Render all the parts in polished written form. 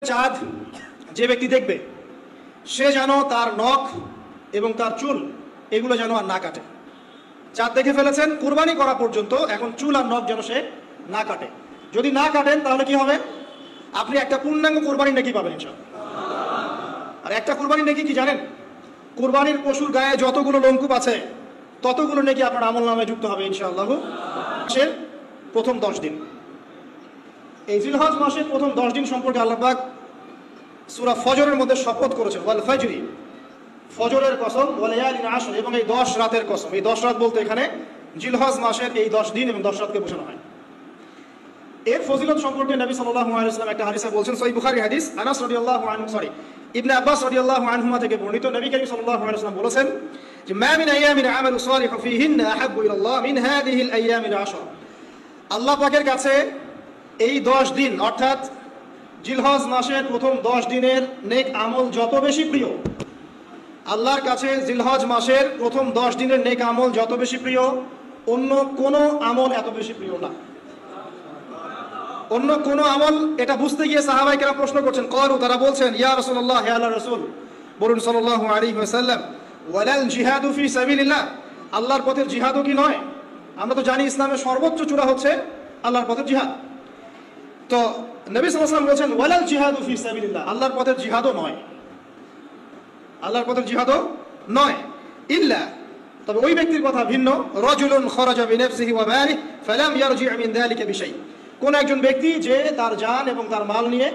চাঁদ যে ব্যক্তি দেখবে সে যেন তার নখ এবং তার চুল এগুলো যেন আর না কাটে। চাঁদ দেখে ফেলেছেন, কুরবানি করা পর্যন্ত এখন চুল আর নখ যেন সে না কাটে। যদি না কাটেন তাহলে কি হবে? আপনি একটা পূর্ণাঙ্গ কুরবানি নেকি পাবেন ইনশাআল্লাহ। আর একটা কুরবানি নেকি কি জানেন? কুরবানির পশুর গায়ে যতগুলো লোমকূপ আছে ততগুলো নেকি আপনার আমলনামায় যুক্ত হবে ইনশাআল্লাহ। মাসের প্রথম 10 দিন, এই জিলহজ মাসের প্রথম 10 দিন সম্পর্কে আল্লাহ পাক সূরা ফজরের মধ্যে শপথ করেছেন, ওয়াল ফাজরি, ফজরের কসম, ওয়াল লায়ালিন আশর, এবং এই 10 রাতের কসম। এই 10 রাত বলতে এখানে জিলহজ মাসের এই 10 দিন এবং 10 রাতকে বোঝানো হয়। এর ফজিলত সম্পর্কে নবী সাল্লাল্লাহু আলাইহি ওয়াসাল্লাম একটা হাদিসে বলছেন, সহিহ বুখারী হাদিস, আনাস রাদিয়াল্লাহু আনহু ইবনে আব্বাস রাদিয়াল্লাহু আনহুমা থেকে বর্ণিত, নবী করিম সাল্লাল্লাহু আলাইহি ওয়াসাল্লাম বলেছেন যে মা মিন আইয়ামিন আমালু সালিহু ফীহিন্না আহাব্বু ইলাল্লাহ মিন হাযিহিল আইয়ামিল আশর। আল্লাহ পাকের কাছে এই 10 দিন অর্থাৎ জিলহজ মাসের প্রথম 10 দিনের নেক আমল যত বেশি প্রিয়, আল্লাহর কাছে জিলহজ মাসের প্রথম 10 দিনের নেক আমল যত বেশি প্রিয়, অন্য কোনো আমল এত বেশি প্রিয় না। অন্য কোনো আমল, এটা বুঝতে গিয়ে সাহাবায়ে কেরাম প্রশ্ন করছেন, ক্বালু, তারা বলছেন, ইয়া রাসূলুল্লাহ, হে আল্লাহর রাসূল, বলুন সাল্লাল্লাহু আলাইহি ওয়াসাল্লাম, ওয়ালাল জিহাদু ফি সাবিলিল্লাহ, আল্লাহর পথের জিহাদও কি নয়? আমরা তো জানি ইসলামের সর্বোচ্চ চূড়া হচ্ছে আল্লাহর পথের জিহাদ। তো নবী সাল্লাল্লাহু আলাইহি ওয়াসাল্লাম বলছেন ওয়ালাল জিহাদু ফি সাবিলিল্লাহ, আল্লাহর পথের জিহাদও নয়, আল্লাহর পথের জিহাদও নয়, ইল্লা, তবে ওই ব্যক্তির কথা ভিন্ন, রাজুলুন খারাজা বিনাফসিহি ওয়া মালিহি ফালাম ইয়ারজি' মিন যালিকা বিশাই, কোন একজন ব্যক্তি যে তার জান এবং তার মাল নিয়ে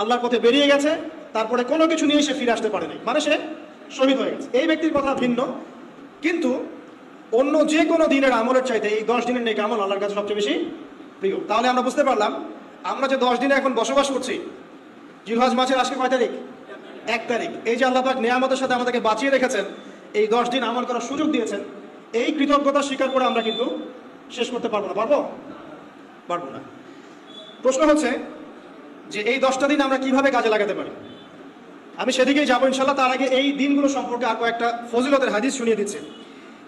আল্লাহর পথে বেরিয়ে গেছে, তারপরে কোনো কিছু নিয়ে সে ফিরে আসতে পারেনি, মানে সে শহীদ হয়ে গেছে, এই ব্যক্তির কথা ভিন্ন। কিন্তু অন্য যে কোনো দিনের আমলের চাইতে এই 10 দিনের নেক আমল আল্লাহর কাছে সবচেয়ে বেশি প্রিয়। তাহলে আমরা বুঝতে পারলাম, আমরা যে 10 দিনে এখন বসবাস করছি, জিলহজ মাসের আজকে কয় তারিখ? 1 তারিখ। এই যে আল্লাহ পাক নিয়ামতের সাথে আমাদেরকে বাঁচিয়ে রেখেছেন, এই 10 দিন আমল করার সুযোগ দিয়েছেন, এই কৃতজ্ঞতা স্বীকার করে আমরা কিন্তু শেষ করতে পারবো না। পারবো না। প্রশ্ন হচ্ছে যে এই 10টা দিন আমরা কিভাবে কাজে লাগাতে পারি। আমি সেদিকেই যাবো ইনশাআল্লাহ। তার আগে এই দিনগুলো সম্পর্কে আর কয়েকটা ফজিলতের হাদিস শুনিয়ে দিচ্ছে।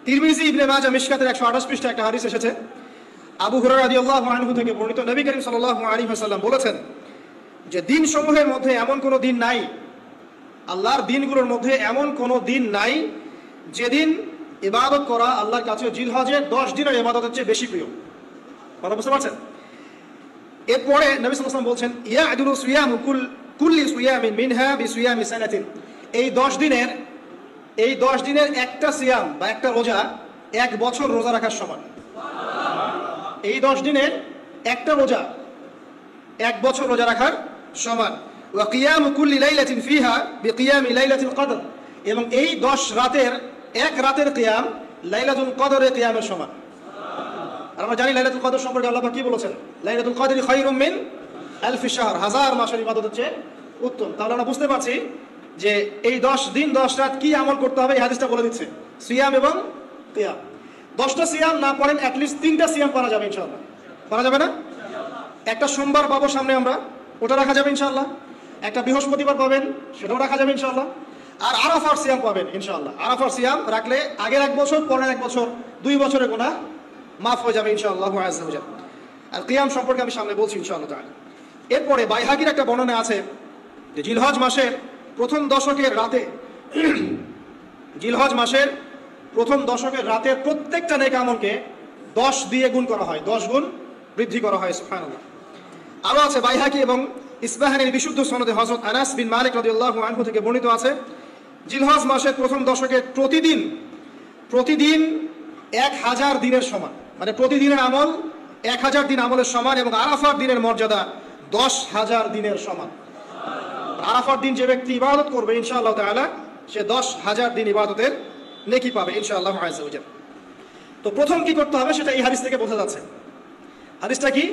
তিরমিজি, ইবনে মাজাহ, মিশকাতের 128 পৃষ্ঠা একটা হাদিস এসেছে, আবু হুরায়রা রাদিয়াল্লাহু আনহু থেকে বর্ণিত, নবী করিম সাল্লাল্লাহু আলাইহি ওয়াসাল্লাম বলেছেন যে দিনসমূহের মধ্যে এমন কোনো দিন নাই, আল্লাহর দিনগুলোর মধ্যে এমন কোনো দিন নাই যেদিন ইবাদত করা আল্লাহর কাছে জিলহজের 10 দিনের ইবাদতের চেয়ে বেশি প্রিয়। কথা বুঝতে পারছেন? এরপরে নবী সাল্লাল্লাহু আলাইহি ওয়াসাল্লাম বলছেন, ইয়াদুলু সিয়ামু কুল্লি সিয়ামিন মিনহা বিসিয়ামি সানাতিন, এই 10 দিনের একটা সিয়াম বা একটা রোজা 1 বছর রোজা রাখার সমান। এই 10 দিনের একটা রোজা 1 বছর রোজা রাখার সমান। ওয়া কিয়ামু কুল্লি লাইলাতিন ফিহা বিকিয়ামি লাইলাতিল কদর, এবং এই 10 রাতের এক রাতের কিয়াম লাইলাতুল কদরের কিয়ামের সমান। আর আমরা জানি লাইলাতুল কদর সম্পর্কে আল্লাহ পাক কি বলেছেন, লাইলাতুল কদরি খায়রুম মিন আলফি শাহর, 1000 মাসের ইবাদতের চেয়ে উত্তম। তাহলে আমরা বুঝতে পারছি যে এই 10 দিন 10 রাত কি আমল করতে হবে, এই হাদিসটা বলে দিচ্ছে, সিয়াম এবং কিয়াম। 10টা সিয়াম না পড়েন, অ্যাটলিস্ট 3টা সিয়াম করা যাবে ইনশাআল্লাহ। করা যাবে না? একটা সোমবার পাবো সামনে আমরা, ওটা রাখা যাবে ইনশাআল্লাহ। একটা বৃহস্পতিবার পাবেন, সেটাও রাখা যাবে ইনশাআল্লাহ। আর আরাফার সিয়াম পাবেন ইনশাআল্লাহ। আরাফার সিয়াম রাখলে আগের 1 বছর, পরের 1 বছর, 2 বছরের গুনাহ মাফ হয়ে যাবে ইনশাআল্লাহ আযজা ওয়া জাল্লা। আর কিয়াম সম্পর্কে আমি সামনে বলছি ইনশাআল্লাহ তাআলা। এরপরে বাইহাকির একটা বর্ণনা আছে যে জিলহজ মাসের প্রথম দশকের রাতে, জিলহজ মাসের প্রথম দশকের রাতের প্রত্যেকটা নেক আমলকে 10 দিয়ে গুণ করা হয়, 10 গুণ বৃদ্ধি করা হয়, সুবহানাল্লাহ। আরো আছে বাইহাকি এবং ইসবাহানির বিশুদ্ধ সনদে হযরত আনাস বিন মালিক রাদিয়াল্লাহু আনহু থেকে বর্ণিত আছে, জিলহজ মাসের প্রথম দশকে প্রতিদিন 1000 দিনের সমান, মানে প্রতিদিনের আমল 1000 দিন আমলের সমান, এবং আরাফার দিনের মর্যাদা 10,000 দিনের সমান। আরাফার দিন যে ব্যক্তি ইবাদত করবে ইনশাআল্লাহ তাআলা, সে 10,000 দিন ইবাদতের নেকি পাবে ইনশাআল্লাহ আযজা ওয়া জাল্লা। তো প্রথম কি করতে হবে সেটা এই হাদিস থেকে বোঝা যাচ্ছে। হাদিসটা কি?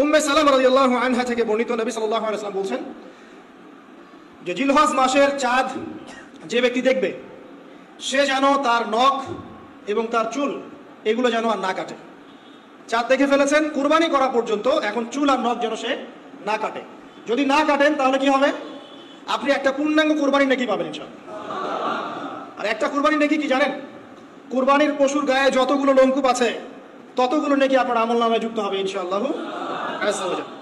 উম্মে সালামা রাদিয়াল্লাহু আনহা থেকে বর্ণিত, নবী সাল্লাল্লাহু আলাইহি ওয়াসাল্লাম বলছেন যে জিলহজ মাসের চাঁদ যে ব্যক্তি দেখবে সে যেন তার নখ এবং তার চুল এগুলো যেন আর না কাটে। চাঁদ দেখে ফেলেছেন, কুরবানি করা পর্যন্ত এখন চুল আর নখ যেন সে না কাটে। যদি না কাটেন তাহলে কি হবে? আপনি একটা পূর্ণাঙ্গ কুরবানি নেকি পাবেন ইনশাআল্লাহ। আর একটা কুরবানি নেকি কি জানেন? কুরবানির পশুর গায়ে যতগুলো লোমকূপ আছে ততগুলো নেকি আপনার আমলনামায় যুক্ত হবে ইনশাআল্লাহ আযজা ওয়া জাল্লা।